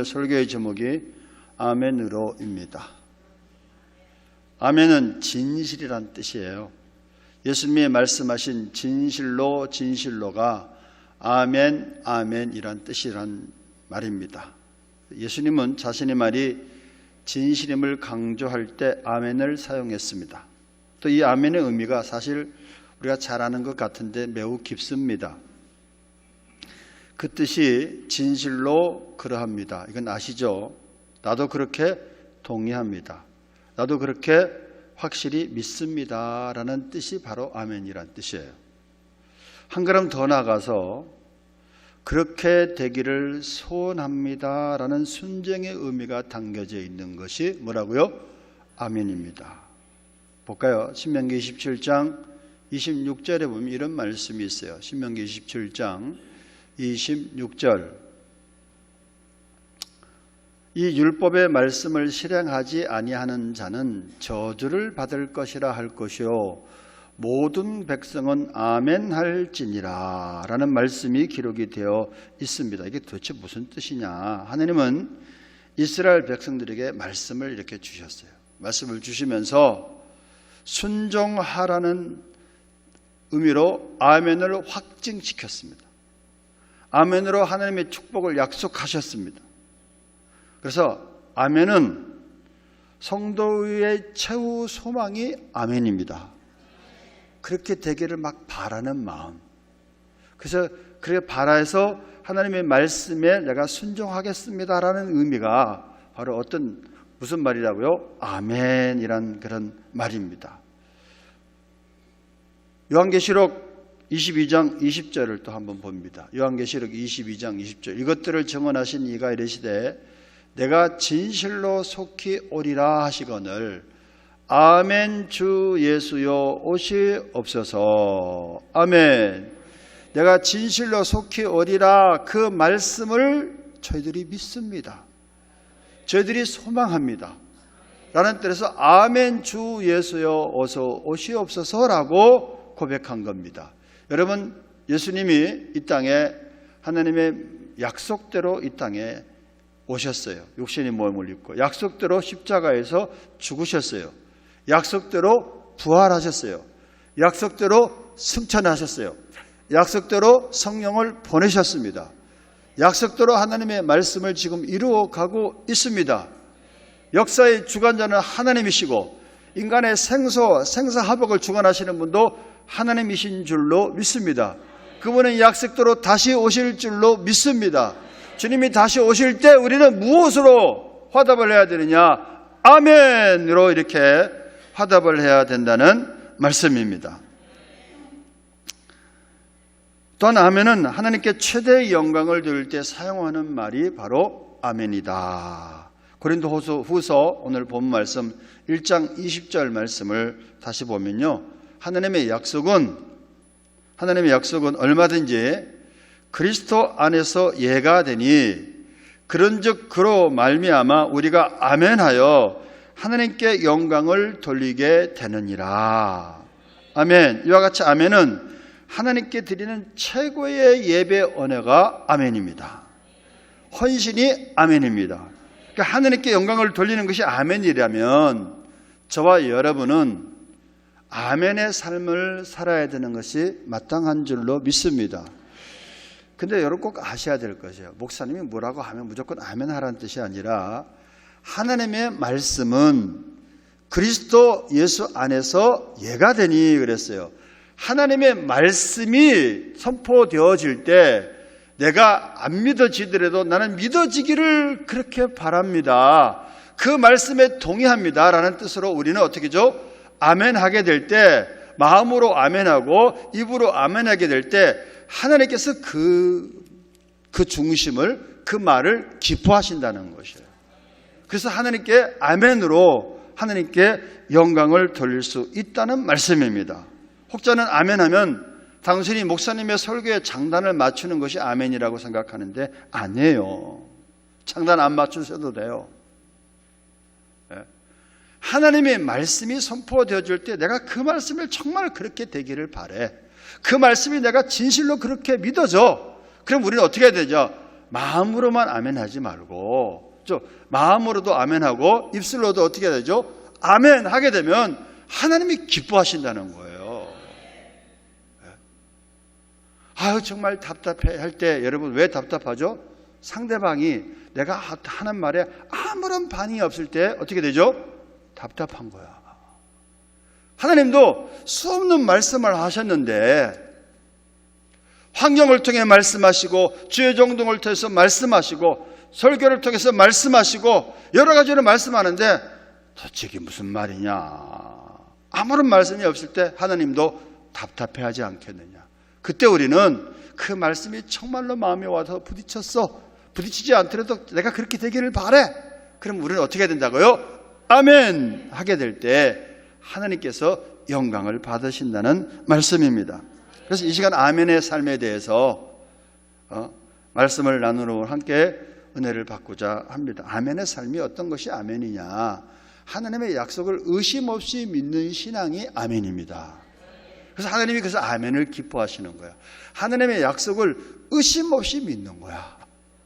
오늘 설교의 제목이 아멘으로입니다. 아멘은 진실이란 뜻이에요. 예수님이 말씀하신 진실로 진실로가 아멘 아멘이란 뜻이란 말입니다. 예수님은 자신의 말이 진실임을 강조할 때 아멘을 사용했습니다. 또 이 아멘의 의미가 사실 우리가 잘 아는 것 같은데 매우 깊습니다. 그 뜻이 진실로 그러합니다. 이건 아시죠? 나도 그렇게 동의합니다. 나도 그렇게 확실히 믿습니다 라는 뜻이 바로 아멘이란 뜻이에요. 한 걸음 더 나아가서 그렇게 되기를 소원합니다 라는 순정의 의미가 담겨져 있는 것이 뭐라고요? 아멘입니다. 볼까요? 신명기 27장 26절에 보면 이런 말씀이 있어요. 신명기 27장 26절. 이 율법의 말씀을 실행하지 아니하는 자는 저주를 받을 것이라 할 것이요 모든 백성은 아멘할지니라 라는 말씀이 기록이 되어 있습니다. 이게 도대체 무슨 뜻이냐? 하나님은 이스라엘 백성들에게 말씀을 이렇게 주셨어요. 말씀을 주시면서 순종하라는 의미로 아멘을 확증시켰습니다. 아멘으로 하나님의 축복을 약속하셨습니다. 그래서 아멘은 성도의 최후 소망이 아멘입니다. 그렇게 되기를 막 바라는 마음. 그래서 그렇게 바라서 하나님의 말씀에 내가 순종하겠습니다라는 의미가 바로 무슨 말이라고요? 아멘이란 그런 말입니다. 요한계시록 22장 20절을 또 한번 봅니다. 요한계시록 22장 20절. 이것들을 증언하신 이가 이르시되 내가 진실로 속히 오리라 하시거늘 아멘 주 예수여 오시옵소서. 아멘. 내가 진실로 속히 오리라 그 말씀을 저희들이 믿습니다. 저희들이 소망합니다. 라는 뜻에서 아멘 주 예수여 어서 오시옵소서라고 고백한 겁니다. 여러분, 예수님이 이 땅에 하나님의 약속대로 이 땅에 오셨어요. 육신의 몸을 입고 약속대로 십자가에서 죽으셨어요. 약속대로 부활하셨어요. 약속대로 승천하셨어요. 약속대로 성령을 보내셨습니다. 약속대로 하나님의 말씀을 지금 이루어가고 있습니다. 역사의 주관자는 하나님이시고 인간의 생사화복을 주관하시는 분도 하나님이신 줄로 믿습니다. 그분은 약속대로 다시 오실 줄로 믿습니다. 주님이 다시 오실 때 우리는 무엇으로 화답을 해야 되느냐? 아멘으로 이렇게 화답을 해야 된다는 말씀입니다. 또한 아멘은 하나님께 최대의 영광을 돌릴 때 사용하는 말이 바로 아멘이다. 고린도후서 오늘 본 말씀 1장 20절 말씀을 다시 보면요. 하나님의 약속은 얼마든지 그리스도 안에서 예가 되니 그런즉 그로 말미암아 우리가 아멘하여 하나님께 영광을 돌리게 되느니라. 아멘. 이와 같이 아멘은 하나님께 드리는 최고의 예배 언어가 아멘입니다. 헌신이 아멘입니다. 그러니까 하나님께 영광을 돌리는 것이 아멘이라면 저와 여러분은 아멘의 삶을 살아야 되는 것이 마땅한 줄로 믿습니다. 근데 여러분 꼭 아셔야 될 것이에요. 목사님이 뭐라고 하면 무조건 아멘 하라는 뜻이 아니라 하나님의 말씀은 그리스도 예수 안에서 예가 되니 그랬어요. 하나님의 말씀이 선포되어질 때 내가 안 믿어지더라도 나는 믿어지기를 그렇게 바랍니다. 그 말씀에 동의합니다 라는 뜻으로 우리는 어떻게 하죠? 아멘하게 될 때 마음으로 아멘하고 입으로 아멘하게 될 때 하나님께서 그 중심을 그 말을 기뻐하신다는 것이에요. 그래서 하나님께 아멘으로 하나님께 영광을 돌릴 수 있다는 말씀입니다. 혹자는 아멘하면 당신이 목사님의 설교에 장단을 맞추는 것이 아멘이라고 생각하는데 아니에요. 장단 안 맞추셔도 돼요. 하나님의 말씀이 선포되어질 때 내가 그 말씀을 정말 그렇게 되기를 바래. 그 말씀이 내가 진실로 그렇게 믿어져. 그럼 우리는 어떻게 해야 되죠? 마음으로만 아멘하지 말고 마음으로도 아멘하고 입술로도 어떻게 해야 되죠? 아멘하게 되면 하나님이 기뻐하신다는 거예요. 아유 정말 답답해 할 때 여러분 왜 답답하죠? 상대방이 내가 하는 말에 아무런 반응이 없을 때 어떻게 되죠? 답답한 거야. 하나님도 수없는 말씀을 하셨는데 환경을 통해 말씀하시고 주의 종동을 통해서 말씀하시고 설교를 통해서 말씀하시고 여러 가지로 말씀하는데 도대체 이게 무슨 말이냐 아무런 말씀이 없을 때 하나님도 답답해하지 않겠느냐. 그때 우리는 그 말씀이 정말로 마음에 와서 부딪히지 않더라도 내가 그렇게 되기를 바래. 그럼 우리는 어떻게 해야 된다고요? 아멘 하게 될 때 하나님께서 영광을 받으신다는 말씀입니다. 그래서 이 시간 아멘의 삶에 대해서 말씀을 나누러 함께 은혜를 받고자 합니다. 아멘의 삶이 어떤 것이 아멘이냐. 하나님의 약속을 의심 없이 믿는 신앙이 아멘입니다. 그래서 하나님이 그래서 아멘을 기뻐하시는 거예요. 하나님의 약속을 의심 없이 믿는 거야.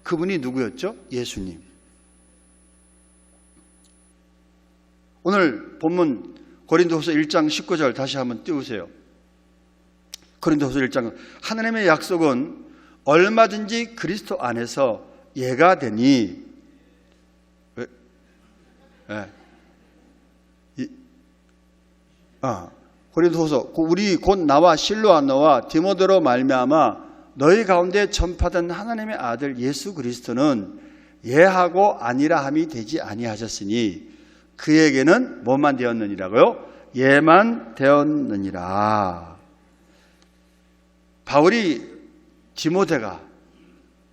그분이 누구였죠? 예수님. 오늘 본문 고린도후서 1장 19절 다시 한번 띄우세요. 고린도후서 1장 하나님의 약속은 얼마든지 그리스도 안에서 예가 되니 고린도후서 우리 곧 나와 실로아너와 디모데로 말미암아 너희 가운데 전파된 하나님의 아들 예수 그리스도는 예하고 아니라 함이 되지 아니하셨으니 그에게는 뭐만 되었느니라고요? 예만 되었느니라. 바울이 디모데가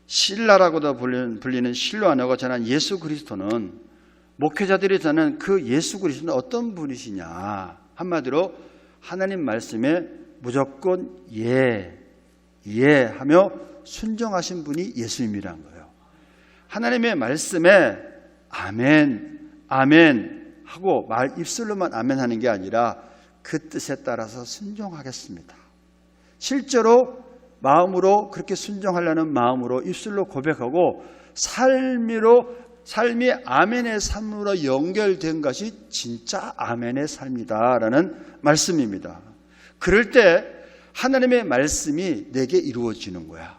실라라고도 불리는 실로아너가 전한 예수 그리스도는 목회자들이 전한 그 예수 그리스도는 어떤 분이시냐. 한마디로 하나님 말씀에 무조건 하며 순종하신 분이 예수님이란 거예요. 하나님의 말씀에 아멘 하고 입술로만 아멘 하는 게 아니라 그 뜻에 따라서 순종하겠습니다. 실제로 마음으로 그렇게 순종하려는 마음으로 입술로 고백하고 삶이 아멘의 삶으로 연결된 것이 진짜 아멘의 삶이다라는 말씀입니다. 그럴 때 하나님의 말씀이 내게 이루어지는 거야.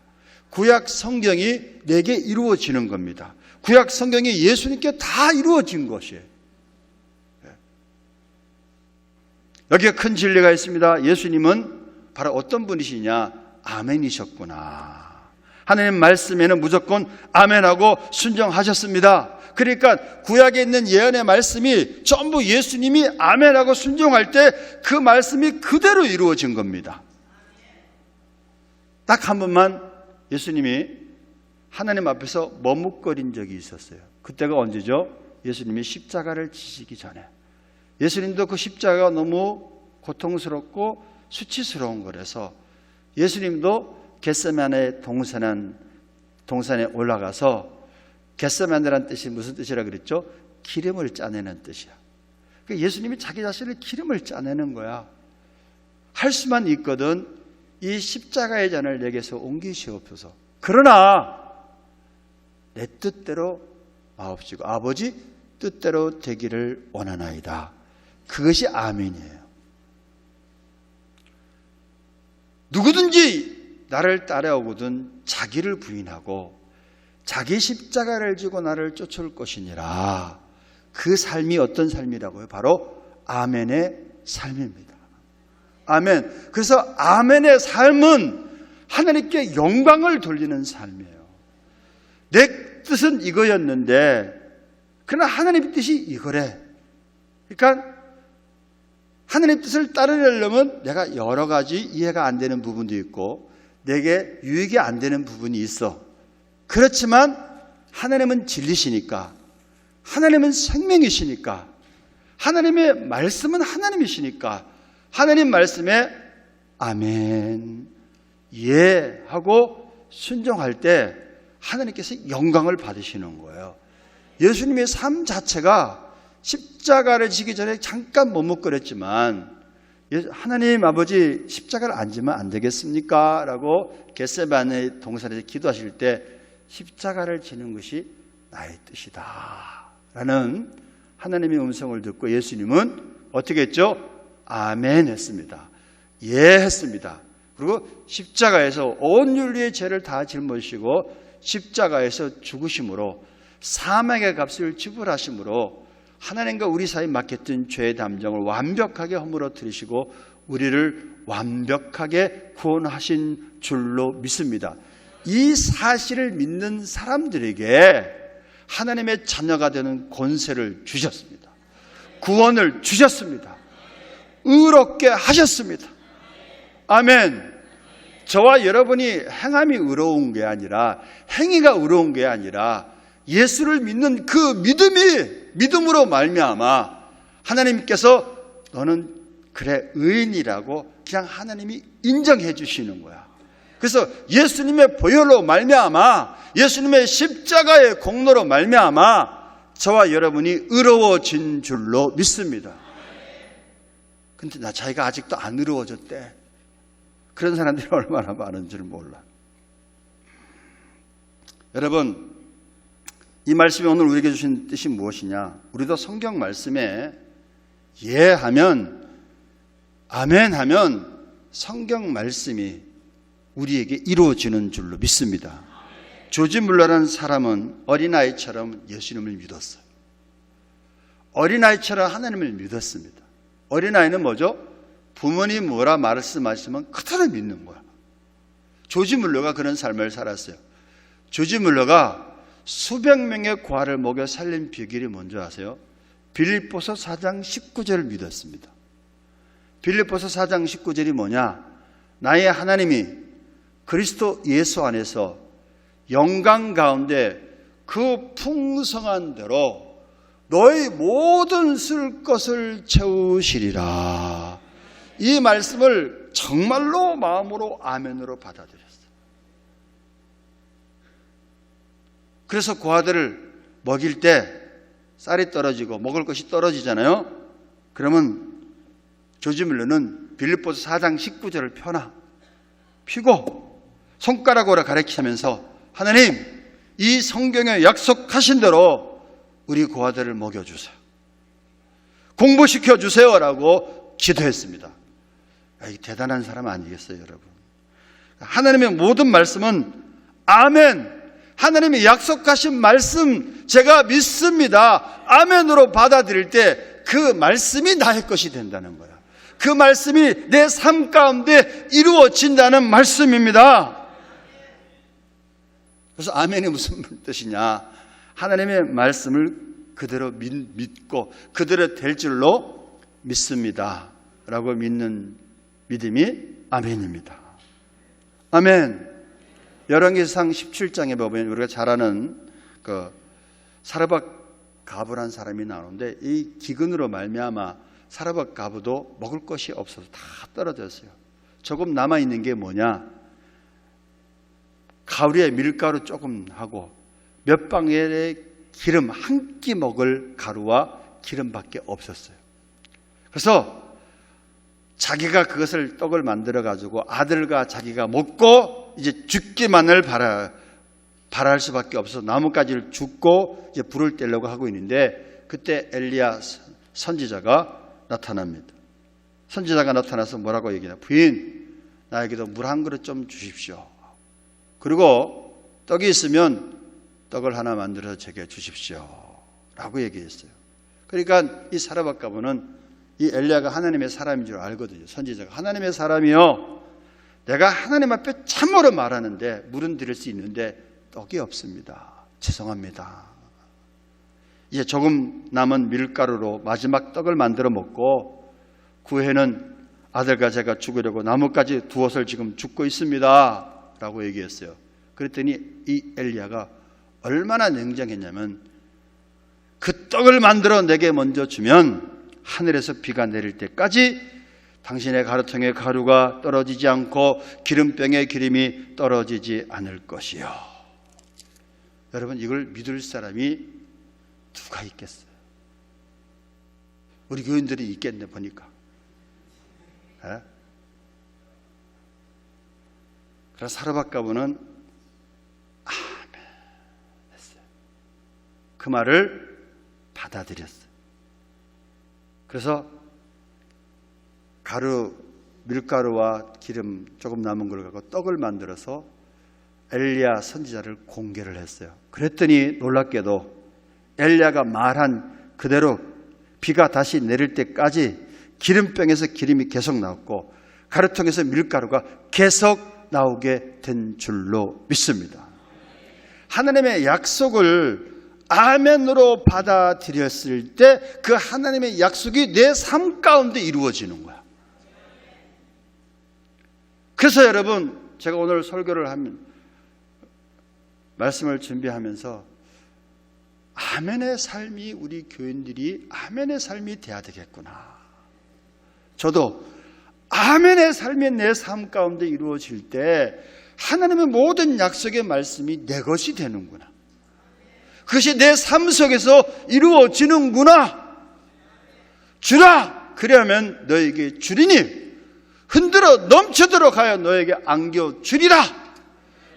구약 성경이 내게 이루어지는 겁니다. 구약 성경이 예수님께 다 이루어진 것이에요. 여기에 큰 진리가 있습니다. 예수님은 바로 어떤 분이시냐? 아멘이셨구나. 하나님 말씀에는 무조건 아멘하고 순종하셨습니다. 그러니까 구약에 있는 예언의 말씀이 전부 예수님이 아멘하고 순종할 때 그 말씀이 그대로 이루어진 겁니다. 딱 한 번만 예수님이 하나님 앞에서 머뭇거린 적이 있었어요. 그때가 언제죠? 예수님이 십자가를 지시기 전에. 예수님도 그 십자가가 너무 고통스럽고 수치스러운 거라서 예수님도 겟세마네 동산에 올라가서 겟세마네라는 뜻이 무슨 뜻이라 그랬죠? 기름을 짜내는 뜻이야. 그러니까 예수님이 자기 자신을 기름을 짜내는 거야. 할 수만 있거든 이 십자가의 잔을 내게서 옮기시옵소서. 그러나 내 뜻대로 마옵시고 아버지 뜻대로 되기를 원하나이다. 그것이 아멘이에요. 누구든지 나를 따라오거든 자기를 부인하고 자기 십자가를 지고 나를 쫓아올 것이니라. 그 삶이 어떤 삶이라고요? 바로 아멘의 삶입니다. 아멘. 그래서 아멘의 삶은 하나님께 영광을 돌리는 삶이에요. 내 뜻은 이거였는데 그러나 하나님의 뜻이 이거래. 그러니까 하나님 뜻을 따르려면 내가 여러 가지 이해가 안 되는 부분도 있고 내게 유익이 안 되는 부분이 있어. 그렇지만 하나님은 진리시니까, 하나님은 생명이시니까, 하나님의 말씀은 하나님이시니까 하나님 말씀에 아멘, 예 하고 순종할 때 하나님께서 영광을 받으시는 거예요. 예수님의 삶 자체가 십자가를 지기 전에 잠깐 머뭇거렸지만 하나님 아버지 십자가를 안 지면 안 되겠습니까? 라고 겟세마네 동산에서 기도하실 때 십자가를 지는 것이 나의 뜻이다 라는 하나님의 음성을 듣고 예수님은 어떻게 했죠? 아멘 했습니다. 예 했습니다. 그리고 십자가에서 온 인류의 죄를 다 짊어지시고 십자가에서 죽으심으로 사망의 값을 지불하심으로 하나님과 우리 사이에 막혔던 죄의 담정을 완벽하게 허물어뜨리시고 우리를 완벽하게 구원하신 줄로 믿습니다. 이 사실을 믿는 사람들에게 하나님의 자녀가 되는 권세를 주셨습니다. 구원을 주셨습니다. 의롭게 하셨습니다. 아멘. 저와 여러분이 행함이 의로운 게 아니라, 행위가 의로운 게 아니라 예수를 믿는 그 믿음으로 말미암아 하나님께서 너는 그래 의인이라고 그냥 하나님이 인정해 주시는 거야. 그래서 예수님의 보혈로 말미암아, 예수님의 십자가의 공로로 말미암아 저와 여러분이 의로워진 줄로 믿습니다. 근데 자기가 아직도 안 의로워졌대. 그런 사람들이 얼마나 많은 줄 몰라. 여러분, 이 말씀이 오늘 우리에게 주신 뜻이 무엇이냐? 우리도 성경 말씀에 예 하면, 아멘 하면 성경 말씀이 우리에게 이루어지는 줄로 믿습니다. 조지 물러라는 사람은 어린아이처럼 예수님을 믿었어요. 어린아이처럼 하나님을 믿었습니다. 어린아이는 뭐죠? 부모님 뭐라 말씀하시면 그대로 믿는 거야. 조지 물러가 그런 삶을 살았어요. 조지 물러가 수백 명의 고아를 먹여 살린 비결이 뭔지 아세요? 빌립보서 4장 19절을 믿었습니다. 빌립보서 4장 19절이 뭐냐? 나의 하나님이 그리스도 예수 안에서 영광 가운데 그 풍성한 대로 너희 모든 쓸 것을 채우시리라. 이 말씀을 정말로 마음으로 아멘으로 받아들였어요. 그래서 고아들을 먹일 때 쌀이 떨어지고 먹을 것이 떨어지잖아요. 그러면 조지 물러는 빌립보서 4장 19절을 펴고 손가락으로 가리키면서 하나님, 이 성경에 약속하신 대로 우리 고아들을 먹여주세요. 공부시켜주세요 라고 기도했습니다. 이 대단한 사람 아니겠어요, 여러분? 하나님의 모든 말씀은 아멘, 하나님이 약속하신 말씀 제가 믿습니다, 아멘으로 받아들일 때 그 말씀이 나의 것이 된다는 거야. 그 말씀이 내 삶 가운데 이루어진다는 말씀입니다. 그래서 아멘이 무슨 뜻이냐? 하나님의 말씀을 그대로 믿고 그대로 될 줄로 믿습니다 라고 믿는 믿음이 아멘입니다. 아멘. 열왕기상 17장에 보면 우리가 잘 아는 그 사르밧 가부란 사람이 나오는데 이 기근으로 말미암아 사르밧 가부도 먹을 것이 없어서 다 떨어졌어요. 조금 남아있는 게 뭐냐? 가루에 밀가루 조금 하고 몇 방울의 기름 한 끼 먹을 가루와 기름밖에 없었어요. 그래서 자기가 그것을 떡을 만들어 가지고 아들과 자기가 먹고 이제 죽기만을 바랄 수밖에 없어서 나뭇가지를 줍고 이제 불을 떼려고 하고 있는데 그때 엘리야 선지자가 나타납니다. 선지자가 나타나서 뭐라고 얘기하냐? 부인, 나에게도 물 한 그릇 좀 주십시오. 그리고 떡이 있으면 떡을 하나 만들어서 제게 주십시오 라고 얘기했어요. 그러니까 이 사르밧 가부는 이 엘리야가 하나님의 사람인 줄 알거든요. 선지자가 하나님의 사람이요, 내가 하나님 앞에 참으로 말하는데 물은 드릴 수 있는데 떡이 없습니다. 죄송합니다. 이제 조금 남은 밀가루로 마지막 떡을 만들어 먹고 그 후에는 아들과 제가 죽으려고 나뭇가지 두엇을 지금 죽고 있습니다 라고 얘기했어요. 그랬더니 이 엘리야가 얼마나 냉정했냐면 그 떡을 만들어 내게 먼저 주면 하늘에서 비가 내릴 때까지 당신의 가루통에 가루가 떨어지지 않고 기름병에 기름이 떨어지지 않을 것이요. 여러분, 이걸 믿을 사람이 누가 있겠어요? 우리 교인들이 있겠네 보니까. 그래서 사르밧 가부는 아멘, 그 말을 받아들였어요. 그래서 밀가루와 기름 조금 남은 걸 갖고 떡을 만들어서 엘리야 선지자를 공개를 했어요. 그랬더니 놀랍게도 엘리야가 말한 그대로 비가 다시 내릴 때까지 기름병에서 기름이 계속 나왔고 가루통에서 밀가루가 계속 나오게 된 줄로 믿습니다. 하나님의 약속을 아멘으로 받아들였을 때 그 하나님의 약속이 내 삶 가운데 이루어지는 거야. 그래서 여러분, 제가 오늘 설교를 하면 말씀을 준비하면서 아멘의 삶이 우리 교인들이 아멘의 삶이 돼야 되겠구나. 저도 아멘의 삶이 내 삶 가운데 이루어질 때 하나님의 모든 약속의 말씀이 내 것이 되는구나. 그것이 내 삶 속에서 이루어지는구나. 주라! 그러면 너에게 주리니 흔들어 넘쳐도록 하여 너에게 안겨주리라.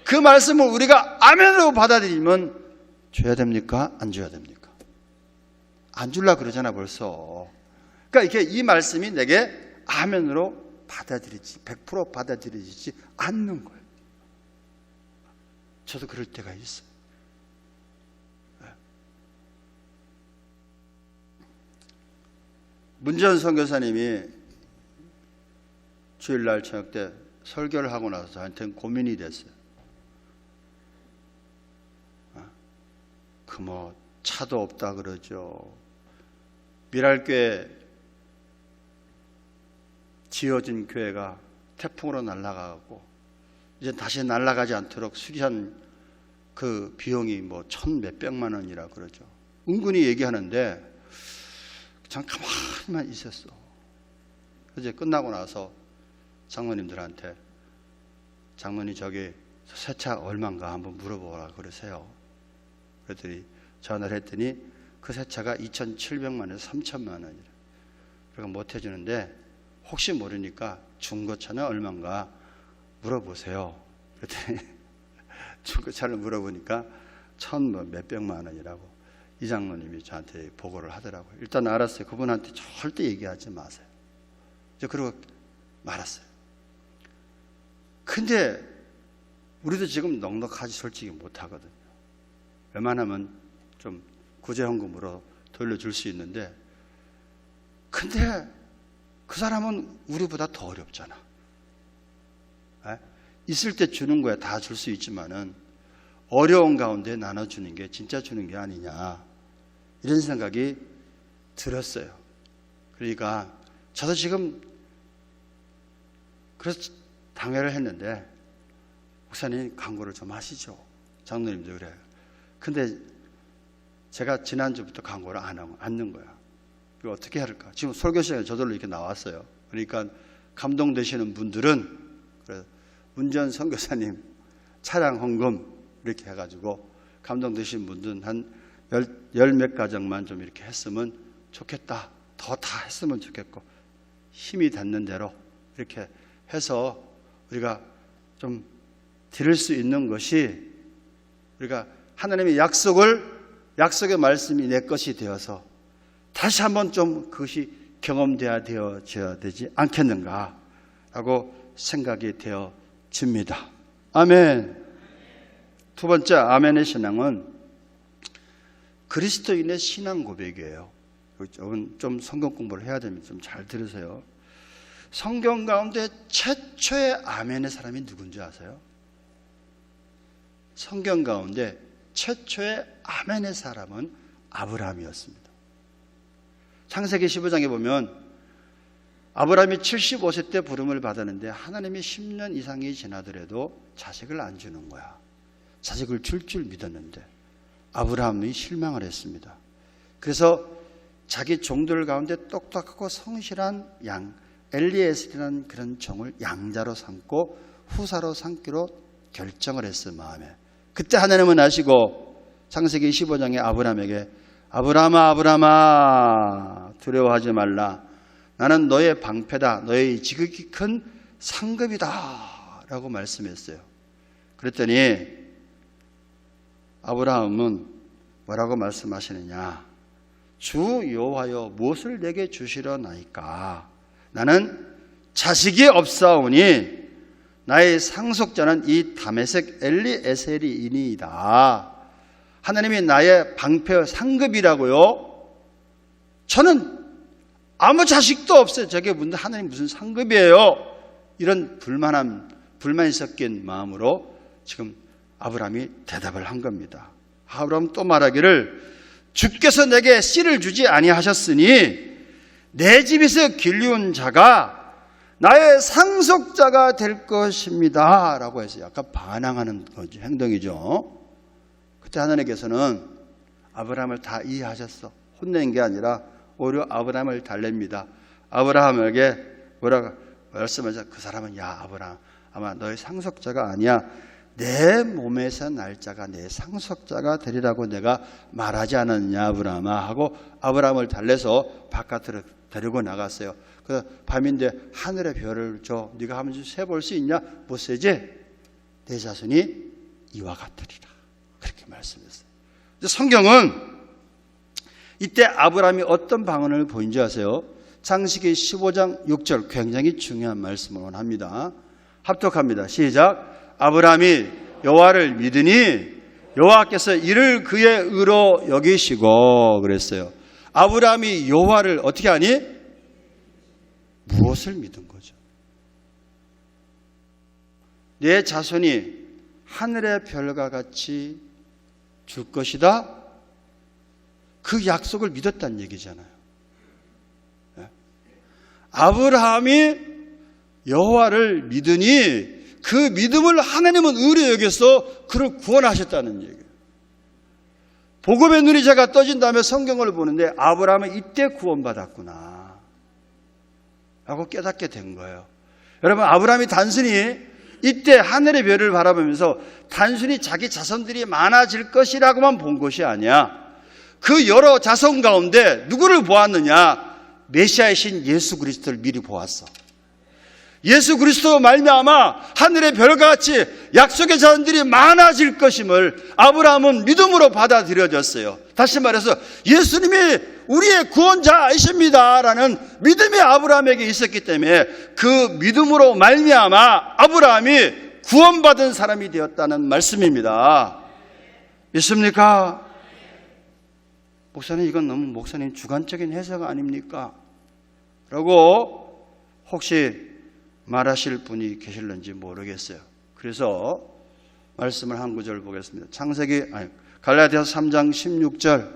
그 말씀을 우리가 아멘으로 받아들이면 줘야 됩니까? 안 줘야 됩니까? 안 줄라 그러잖아 벌써. 그러니까 이게 이 말씀이 내게 아멘으로 받아들이지 100% 받아들여지지 않는 거예요. 저도 그럴 때가 있어요. 문재원 선교사님이 주일날 저녁 때 설교를 하고 나서 저한테는 고민이 됐어요. 차도 없다 그러죠. 미랄교회 지어진 교회가 태풍으로 날아가고 이제 다시 날아가지 않도록 수리한 그 비용이 1,000몇백만 원이라 그러죠. 은근히 얘기하는데 참 가만히만 있었어. 이제 끝나고 나서 장로님들한테 장로님 저기 세차 얼마인가 한번 물어보라 그러세요. 그랬더니 전화를 했더니 그 세차가 2,700만 원에서 3,000만 원이라. 그러니까 못 해주는데 혹시 모르니까 중고차는 얼마인가 물어보세요. 그랬더니 중고차를 물어보니까 1,000몇백만 원이라고 이 장로님이 저한테 보고를 하더라고요. 일단 알았어요. 그분한테 절대 얘기하지 마세요. 이제 그러고 말았어요. 근데 우리도 지금 넉넉하지 솔직히 못하거든요. 웬만하면 좀 구제헌금으로 돌려줄 수 있는데 근데 그 사람은 우리보다 더 어렵잖아. 있을 때 주는 거야. 다 줄 수 있지만은 어려운 가운데 나눠주는 게 진짜 주는 게 아니냐 이런 생각이 들었어요. 그러니까 저도 지금 그래서 당회를 했는데 목사님 광고를 좀 하시죠. 장로님도 그래요. 근데 제가 지난주부터 광고를 안 하고 앉는 거야. 이거 어떻게 할까? 지금 설교 시간에 저절로 이렇게 나왔어요. 그러니까 감동되시는 분들은 문전 선교사님 차량 헌금 이렇게 해가지고 감동되신 분들은 한 열 몇 가정만 좀 이렇게 했으면 좋겠다. 더 다 했으면 좋겠고 힘이 닿는 대로 이렇게 해서 우리가 좀 드릴 수 있는 것이 우리가 하나님의 약속의 말씀이 내 것이 되어서 다시 한번 좀 그것이 경험되어져야 되지 않겠는가라고 생각이 되어집니다. 아멘. 두 번째 아멘의 신앙은 그리스도인의 신앙 고백이에요. 좀 성경 공부를 해야 됩니다. 좀 잘 들으세요. 성경 가운데 최초의 아멘의 사람이 누군지 아세요? 성경 가운데 최초의 아멘의 사람은 아브라함이었습니다. 창세기 15장에 보면 아브라함이 75세 때 부름을 받았는데 하나님이 10년 이상이 지나더라도 자식을 안 주는 거야. 자식을 줄 믿었는데 아브라함이 실망을 했습니다. 그래서 자기 종들 가운데 똑똑하고 성실한 양 엘리에셀이라는 그런 종을 양자로 삼고 후사로 삼기로 결정을 했어요. 마음에. 그때 하나님은 아시고 창세기 15장에 아브라함에게 아브라함아 두려워하지 말라. 나는 너의 방패다. 너의 지극히 큰 상급이다 라고 말씀했어요. 그랬더니 아브라함은 뭐라고 말씀하시느냐? 주 여호와여 무엇을 내게 주시려나이까? 나는 자식이 없사오니 나의 상속자는 이 다메섹 엘리에셀이니이다. 하나님이 나의 방패 상급이라고요? 저는 아무 자식도 없어요. 저게 하나님 무슨 상급이에요? 이런 불만이 섞인 마음으로 지금 아브라함이 대답을 한 겁니다. 아브라함은 또 말하기를 주께서 내게 씨를 주지 아니하셨으니 내 집에서 길리운 자가 나의 상속자가 될 것입니다 라고 해서 약간 반항하는 거죠. 행동이죠. 그때 하나님께서는 아브라함을 다 이해하셨어. 혼낸 게 아니라 오히려 아브라함을 달랩니다. 아브라함에게 뭐라고 말씀하셨어요? 그 사람은 야 아브라함 아마 너의 상속자가 아니야. 내 몸에서 날 자가 내 상속자가 되리라고 내가 말하지 않았냐 아브라함아 하고 아브라함을 달래서 바깥으로 데리고 나갔어요. 그 밤인데 하늘의 별을 줘. 네가 한번 세볼 수 있냐? 못 세지? 내 자손이 이와 같으리라. 그렇게 말씀했어요. 성경은 이때 아브라함이 어떤 방언을 보인지 아세요? 창세기 15장 6절 굉장히 중요한 말씀을 합니다. 합독합니다. 시작. 아브라함이 여호와를 믿으니 여호와께서 이를 그의 의로 여기시고 그랬어요. 아브라함이 여호와를 어떻게 하니? 무엇을 믿은 거죠? 내 자손이 하늘의 별과 같이 줄 것이다. 그 약속을 믿었다는 얘기잖아요. 아브라함이 여호와를 믿으니 그 믿음을 하나님은 의로 여겨서 그를 구원하셨다는 얘기예요. 복음의 눈이 제가 떠진 다음에 성경을 보는데 아브라함은 이때 구원받았구나 라고 깨닫게 된 거예요. 여러분 아브라함이 단순히 이때 하늘의 별을 바라보면서 단순히 자기 자손들이 많아질 것이라고만 본 것이 아니야. 그 여러 자손 가운데 누구를 보았느냐? 메시아이신 예수 그리스도를 미리 보았어. 예수 그리스도 말미암아 하늘의 별과 같이 약속의 자손들이 많아질 것임을 아브라함은 믿음으로 받아들여졌어요. 다시 말해서 예수님이 우리의 구원자이십니다라는 믿음이 아브라함에게 있었기 때문에 그 믿음으로 말미암아 아브라함이 구원받은 사람이 되었다는 말씀입니다. 믿습니까? 목사님 이건 너무 목사님 주관적인 해석 아닙니까? 라고 혹시 말하실 분이 계실는지 모르겠어요. 그래서 말씀을 한 구절 보겠습니다. 갈라디아서 3장 16절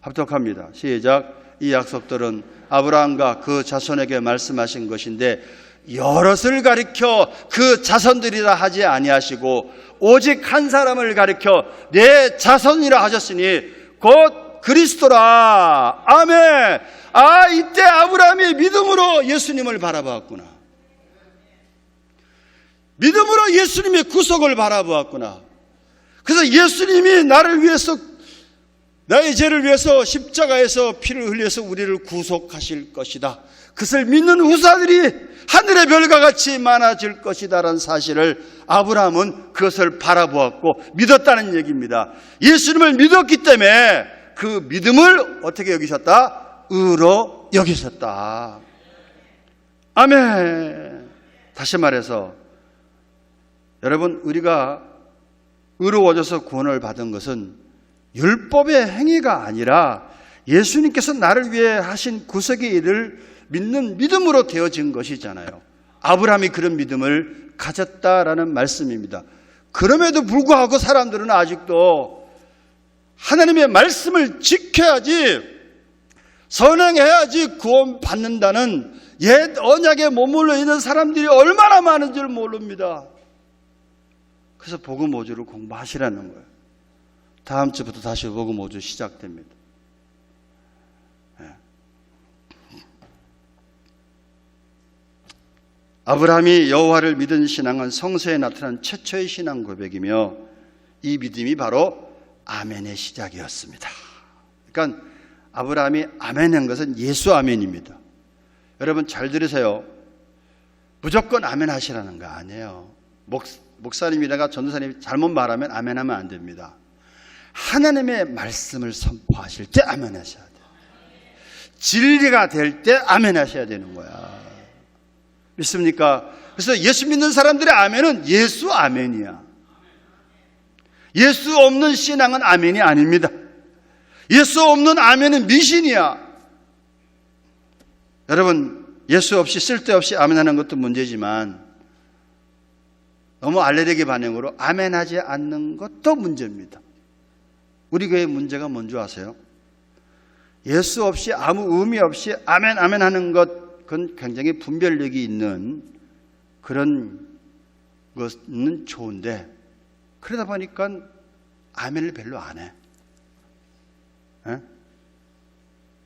합독합니다. 시작. 이 약속들은 아브라함과 그 자손에게 말씀하신 것인데 여럿을 가리켜 그 자손들이라 하지 아니하시고 오직 한 사람을 가리켜 내 자손이라 하셨으니 곧 그리스도라. 아멘. 이때 아브라함이 믿음으로 예수님을 바라보았구나. 믿음으로 예수님의 구속을 바라보았구나. 그래서 예수님이 나를 위해서 나의 죄를 위해서 십자가에서 피를 흘려서 우리를 구속하실 것이다. 그것을 믿는 후사들이 하늘의 별과 같이 많아질 것이다 라는 사실을 아브라함은 그것을 바라보았고 믿었다는 얘기입니다. 예수님을 믿었기 때문에 그 믿음을 어떻게 여기셨다? 의로 여기셨다. 아멘. 다시 말해서 여러분 우리가 의로워져서 구원을 받은 것은 율법의 행위가 아니라 예수님께서 나를 위해 하신 구속의 일을 믿는 믿음으로 되어진 것이잖아요. 아브라함이 그런 믿음을 가졌다라는 말씀입니다. 그럼에도 불구하고 사람들은 아직도 하나님의 말씀을 지켜야지 선행해야지 구원받는다는 옛 언약에 머물러 있는 사람들이 얼마나 많은 줄 모릅니다. 그래서 복음 5주를 공부하시라는 거예요. 다음 주부터 다시 복음 5주 시작됩니다. 아브라함이 여호와를 믿은 신앙은 성서에 나타난 최초의 신앙 고백이며 이 믿음이 바로 아멘의 시작이었습니다. 그러니까 아브라함이 아멘한 것은 예수 아멘입니다. 여러분 잘 들으세요. 무조건 아멘 하시라는 거 아니에요. 목사님이라가 전도사님이 잘못 말하면 아멘하면 안 됩니다. 하나님의 말씀을 선포하실 때 아멘 하셔야 돼요. 진리가 될 때 아멘 하셔야 되는 거야. 믿습니까? 그래서 예수 믿는 사람들의 아멘은 예수 아멘이야. 예수 없는 신앙은 아멘이 아닙니다. 예수 없는 아멘은 미신이야. 여러분, 예수 없이 쓸데없이 아멘하는 것도 문제지만 너무 알레르기 반응으로 아멘하지 않는 것도 문제입니다. 우리 교회의 문제가 뭔지 아세요? 예수 없이 아무 의미 없이 아멘 아멘 하는 것, 그건 굉장히 분별력이 있는 그런 것은 좋은데 그러다 보니까 아멘을 별로 안 해. 에?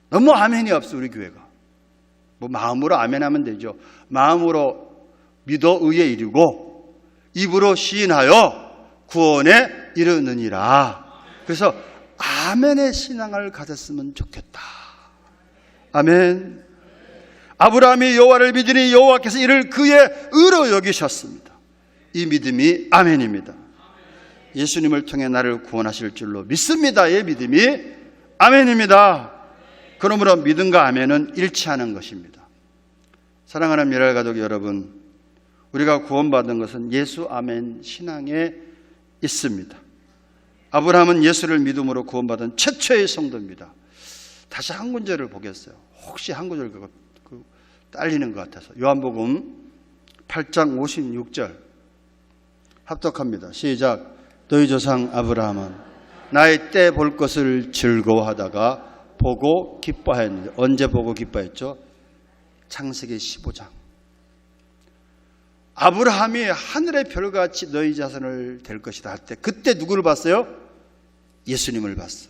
너무 아멘이 없어 우리 교회가. 뭐 마음으로 아멘하면 되죠. 마음으로 믿어 의에 이르고 입으로 시인하여 구원에 이르느니라. 그래서 아멘의 신앙을 가졌으면 좋겠다. 아멘. 아브라함이 여호와를 믿으니 여호와께서 이를 그의 의로 여기셨습니다. 이 믿음이 아멘입니다. 예수님을 통해 나를 구원하실 줄로 믿습니다의 믿음이 아멘입니다. 그러므로 믿음과 아멘은 일치하는 것입니다. 사랑하는 미랄가족 여러분, 우리가 구원받은 것은 예수 아멘 신앙에 있습니다. 아브라함은 예수를 믿음으로 구원받은 최초의 성도입니다. 다시 한 구절을 보겠어요. 혹시 한 구절 딸리는 것 같아서. 요한복음 8장 56절 합독합니다. 시작. 너희 조상 아브라함은 나의 때 볼 것을 즐거워하다가 보고 기뻐하였는데, 언제 보고 기뻐했죠? 창세기 15장. 아브라함이 하늘의 별같이 너희 자손을 될 것이다 할 때 그때 누구를 봤어요? 예수님을 봤어.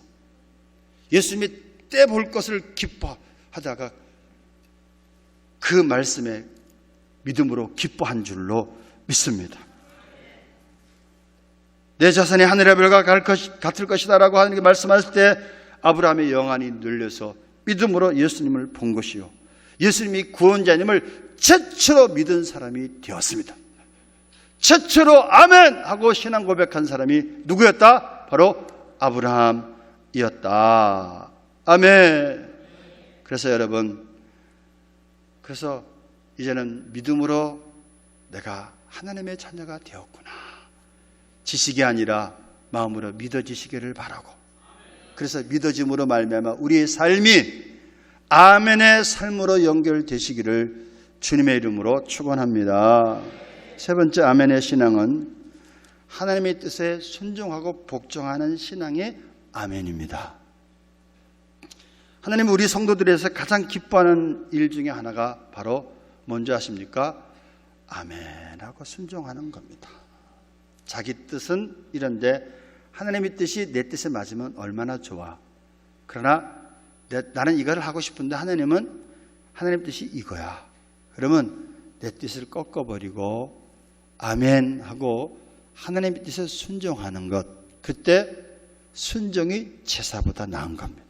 예수님이 때 볼 것을 기뻐하다가 그 말씀에 믿음으로 기뻐한 줄로 믿습니다. 내 자손이 하늘의 별과 같을 것이다 라고 하나님께 말씀하실 때 아브라함의 영안이 눌려서 믿음으로 예수님을 본 것이요, 예수님이 구원자님을 최초로 믿은 사람이 되었습니다. 최초로 아멘 하고 신앙 고백한 사람이 누구였다? 바로 아브라함이었다. 아멘. 그래서 여러분, 그래서 이제는 믿음으로 내가 하나님의 자녀가 되었구나, 지식이 아니라 마음으로 믿어지시기를 바라고, 그래서 믿어짐으로 말미암아 우리의 삶이 아멘의 삶으로 연결되시기를 주님의 이름으로 축원합니다. 세 번째 아멘의 신앙은 하나님의 뜻에 순종하고 복종하는 신앙의 아멘입니다. 하나님은 우리 성도들에서 가장 기뻐하는 일 중에 하나가 바로 뭔지 아십니까? 아멘하고 순종하는 겁니다. 자기 뜻은 이런데 하나님의 뜻이 내 뜻에 맞으면 얼마나 좋아. 그러나 나는 이거를 하고 싶은데 하나님은 하나님 뜻이 이거야. 그러면 내 뜻을 꺾어버리고 아멘 하고 하나님의 뜻에 순종하는 것, 그때 순종이 제사보다 나은 겁니다.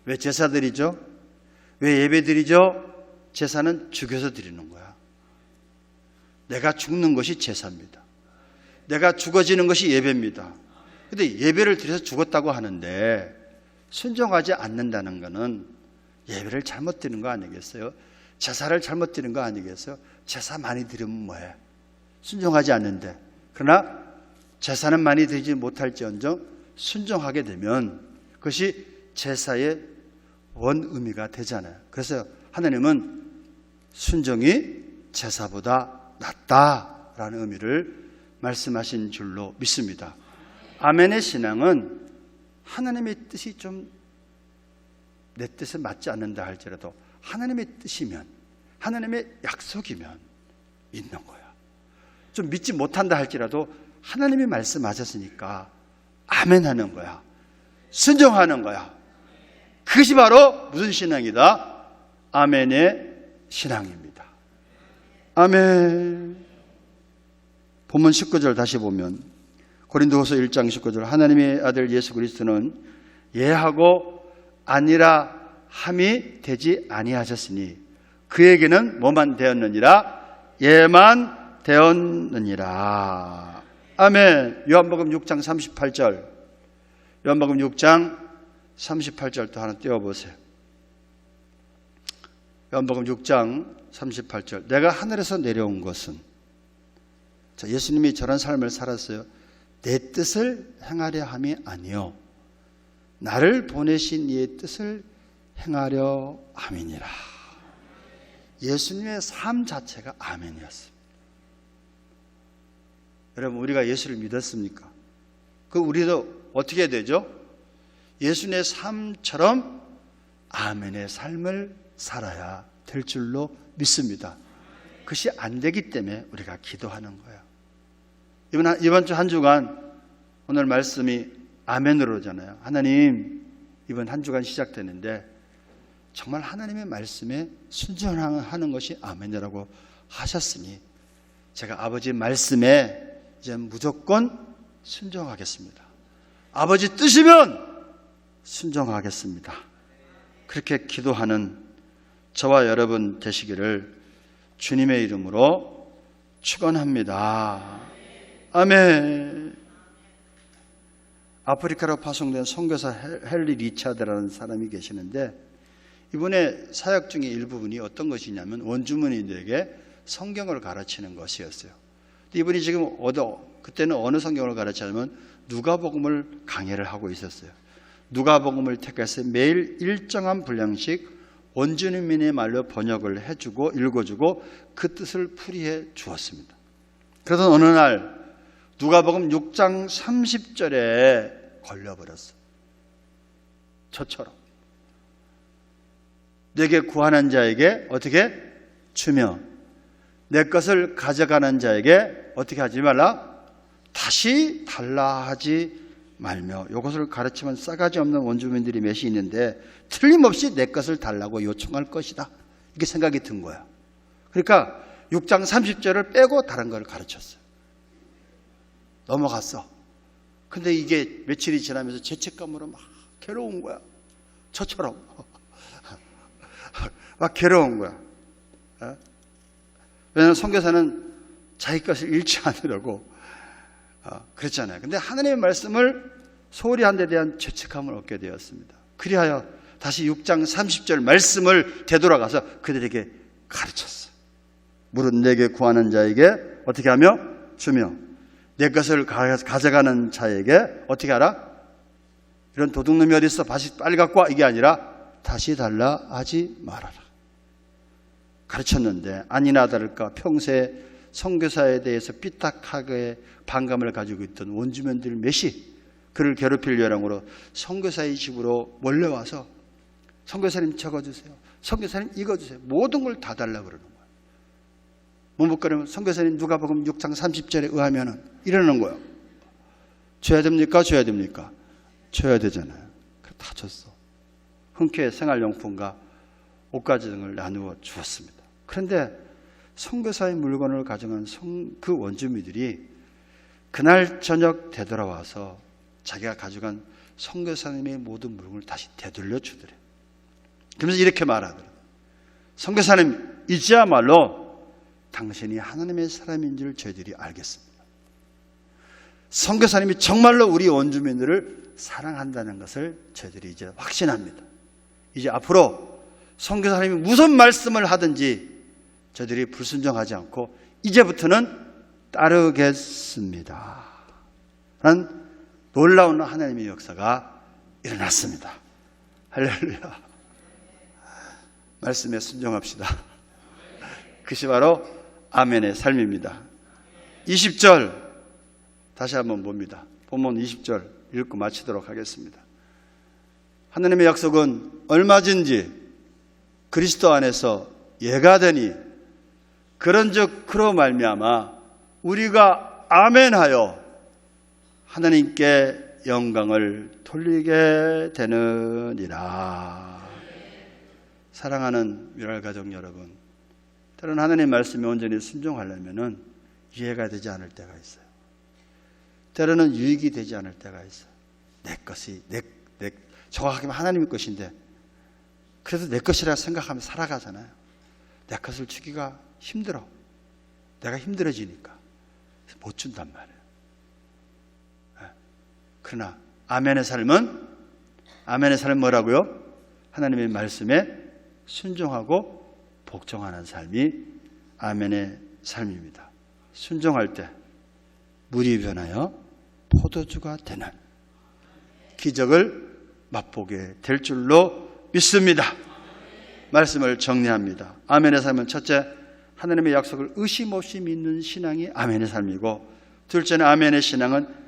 왜 제사 드리죠? 왜 예배 드리죠? 제사는 죽여서 드리는 거야. 내가 죽는 것이 제사입니다. 내가 죽어지는 것이 예배입니다. 그런데 예배를 드려서 죽었다고 하는데 순종하지 않는다는 것은 예배를 잘못 드리는 거 아니겠어요? 제사를 잘못 드리는 거 아니겠어요? 제사 많이 드리면 뭐해? 순종하지 않는데. 그러나 제사는 많이 드리지 못할지언정 순종하게 되면 그것이 제사의 원 의미가 되잖아요. 그래서 하나님은 순종이 제사보다 낫다라는 의미를 말씀하신 줄로 믿습니다. 아멘의 신앙은 하나님의 뜻이 좀 내 뜻에 맞지 않는다 할지라도 하나님의 뜻이면, 하나님의 약속이면 있는 거야. 좀 믿지 못한다 할지라도 하나님이 말씀하셨으니까 아멘 하는 거야. 순종하는 거야. 그것이 바로 무슨 신앙이다? 아멘의 신앙입니다. 아멘. 본문 19절 다시 보면 고린도후서 1장 19절, 하나님의 아들 예수 그리스도는 예하고 아니라 함이 되지 아니하셨으니 그에게는 뭐만 되었느니라? 예만 되었느니라. 아멘. 요한복음 6장 38절 요한복음 6장 38절도 하나 띄워보세요. 요한복음 6장 38절. 내가 하늘에서 내려온 것은, 자, 예수님이 저런 삶을 살았어요. 내 뜻을 행하려 함이 아니요 나를 보내신 이의 뜻을 행하려 함이니라. 예수님의 삶 자체가 아멘이었습니다. 여러분, 우리가 예수를 믿었습니까? 그 우리도 어떻게 되죠? 예수님의 삶처럼 아멘의 삶을 살아야 될 줄로 믿습니다. 그것이 안 되기 때문에 우리가 기도하는 거예요. 이번 주 한 주간 오늘 말씀이 아멘으로잖아요. 하나님, 이번 한 주간 시작되는데 정말 하나님의 말씀에 순종하는 것이 아멘이라고 하셨으니 제가 아버지 말씀에 이제 무조건 순종하겠습니다. 아버지 뜻이면 순종하겠습니다. 그렇게 기도하는 저와 여러분 되시기를 주님의 이름으로 축원합니다. 아멘. 아프리카로 파송된 선교사 헨리 리차드라는 사람이 계시는데 이분의 사역 중에 일부분이 어떤 것이냐면 원주민들에게 성경을 가르치는 것이었어요. 이분이 지금 그때는 어느 성경을 가르치냐면 누가복음을 강해를 하고 있었어요. 누가복음을 택해서 매일 일정한 분량씩 원주민의 말로 번역을 해주고 읽어주고 그 뜻을 풀이해 주었습니다. 그러던 어느 날 누가복음 6장 30절에 걸려버렸어요. 저처럼 내게 구하는 자에게 어떻게 주며 내 것을 가져가는 자에게 어떻게 하지 말라? 다시 달라 하지 말며. 이것을 가르치면 싸가지 없는 원주민들이 몇이 있는데 틀림없이 내 것을 달라고 요청할 것이다, 이렇게 생각이 든 거야. 그러니까 6장 30절을 빼고 다른 걸 가르쳤어요. 넘어갔어. 근데 이게 며칠이 지나면서 죄책감으로 막 괴로운 거야. 저처럼 막 괴로운 거야. 왜냐하면 선교사는 자기 것을 잃지 않으려고 그랬잖아요. 근데 하나님의 말씀을 소홀히 한 데 대한 죄책감을 얻게 되었습니다. 그리하여 다시 6장 30절 말씀을 되돌아가서 그들에게 가르쳤어요. 무릇 내게 구하는 자에게 어떻게 하며 주며 내 것을 가져가는 자에게 어떻게 하라? 이런 도둑놈이 어디 있어? 빨리 갖고 와. 이게 아니라 다시 달라 하지 말아라. 가르쳤는데 아니나 다를까 평소에 선교사에 대해서 삐딱하게 반감을 가지고 있던 원주민들 몇이 그를 괴롭힐 요량으로 선교사의 집으로 몰려와서 선교사님 적어주세요, 선교사님 읽어주세요, 모든 걸 다 달라고 그러는 거예요. 머뭇거리면 선교사님 누가복음 6장 30절에 의하면 이러는 거예요. 줘야 됩니까? 줘야 됩니까? 줘야 되잖아요. 그래서 다 줬어. 흔쾌히 생활용품과 옷가지 등을 나누어 주었습니다. 그런데 선교사의 물건을 가져간 그 원주민들이 그날 저녁 되돌아와서 자기가 가져간 선교사님의 모든 물건을 다시 되돌려 주더래요. 그러면서 이렇게 말하더래요. 선교사님, 이제야말로 당신이 하나님의 사람인 줄 저희들이 알겠습니다. 선교사님이 정말로 우리 원주민들을 사랑한다는 것을 저희들이 이제 확신합니다. 이제 앞으로 선교사님이 무슨 말씀을 하든지 저희들이 불순종하지 않고 이제부터는 따르겠습니다. 라는 놀라운 하나님의 역사가 일어났습니다. 할렐루야. 말씀에 순종합시다. 그것이 바로 아멘의 삶입니다. 20절 다시 한번 봅니다. 본문 20절 읽고 마치도록 하겠습니다. 하나님의 약속은 얼마든지 그리스도 안에서 예가 되니 그런즉 그로 말미암아 우리가 아멘하여 하나님께 영광을 돌리게 되느니라. 사랑하는 뮤랄가족 여러분, 때로는 하나님의 말씀에 온전히 순종하려면 이해가 되지 않을 때가 있어요. 때로는 유익이 되지 않을 때가 있어요. 내 것이 정확하게 하나님의 것인데 그래도 내 것이라 생각하며 살아가잖아요. 내 것을 주기가 힘들어. 내가 힘들어지니까 못 준단 말이에요. 그러나 아멘의 삶은 뭐라고요? 하나님의 말씀에 순종하고 복종하는 삶이 아멘의 삶입니다. 순종할 때 물이 변하여 포도주가 되는 기적을 맛보게 될 줄로 믿습니다. 말씀을 정리합니다. 아멘의 삶은 첫째, 하나님의 약속을 의심 없이 믿는 신앙이 아멘의 삶이고, 둘째는 아멘의 신앙은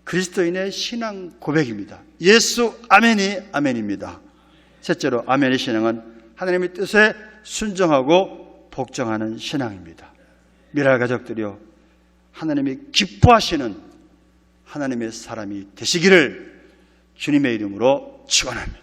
그리스도인의 신앙 고백입니다. 예수 아멘이 아멘입니다. 셋째로 아멘의 신앙은 하나님의 뜻에 순종하고 복종하는 신앙입니다. 미랄 가족들이요, 하나님이 기뻐하시는 하나님의 사람이 되시기를 주님의 이름으로 축원합니다.